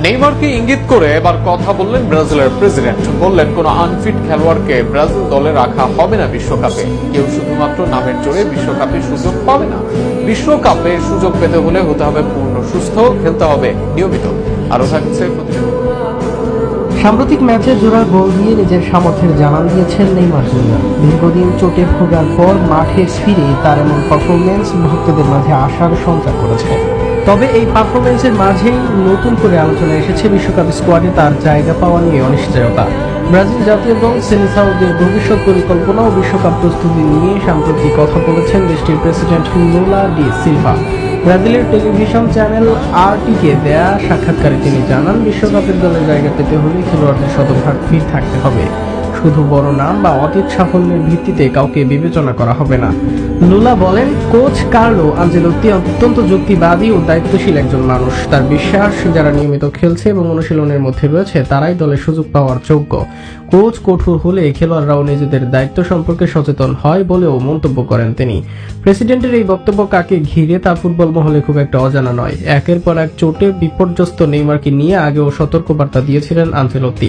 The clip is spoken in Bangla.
নেইমারকে ইঙ্গিত করে এবার কথা বললেন ব্রাজিলের প্রেসিডেন্ট। বললেন, কোন আনফিট খেলোয়াড়কে ব্রাজিল দলে রাখা হবে না বিশ্বকাপে। কেউ শুধুমাত্র নামের জোরে বিশ্বকাপে সুযোগ পাবে না। বিশ্বকাপে সুযোগ পেতে হলে হতে হবে পূর্ণ সুস্থ, খেলতে হবে নিয়মিত। আরো থাকছে প্রতিবেদন। সাম্প্রতিক ম্যাচে জোড়া গোল দিয়ে নিজের সামর্থ্যের জানান দিয়েছেন নেইমার জুনিয়র। দীর্ঘদিন চোটে ভোগার পর মাঠে ফিরে তার এমন পারফরমেন্স ভক্তদের মাঝে আশার সঞ্চার করেছে। তবে এই পারফরমেন্সের মাঝেই নতুন করে আলোচনা এসেছে বিশ্বকাপ স্কোয়াডে তার জায়গা পাওয়া নিয়ে অনিশ্চয়তা। ব্রাজিল জাতীয় দল সেলেসাওদের ভবিষ্যৎ পরিকল্পনা ও বিশ্বকাপ প্রস্তুতি নিয়ে সাম্প্রতিক কথা বলেছেন দেশটির প্রেসিডেন্ট লুলা ডি সিলভা। ব্রাজিলের টেলিভিশন চ্যানেল আরটিকে দেয়া সাক্ষাৎকারে তিনি জানান, বিশ্বকাপের দলে জায়গা পেতে হলে খেলোয়াড়দের শতভাগ ফিট থাকতে হবে। শুধু বড় নাম বা অতীত সাফল্যের ভিত্তিতে কাউকে বিবেচনা করা হবে না। লুলা বলেন, কোচ কার্লো আনচেলত্তি অত্যন্ত যুক্তিবাদী ও দায়িত্বশীল একজন মানুষ। তার বিশ্বাস, যারা নিয়মিত খেলছে এবং অনুশীলনের মধ্যে রয়েছে তারাই দলে সুযোগ পাওয়ার যোগ্য। কোচ কঠোর হলে খেলোয়াড়রাও নিজেদের দায়িত্ব সম্পর্কে সচেতন হয় বলেও মন্তব্য করেন তিনি। প্রেসিডেন্টের এই বক্তব্য কাকে ঘিরে তা ফুটবল মহলে খুব একটা অজানা নয়। একের পর এক চোটে বিপর্যস্ত নেইমারকে নিয়ে আগেও সতর্কবার্তা দিয়েছিলেন আনচেলত্তি।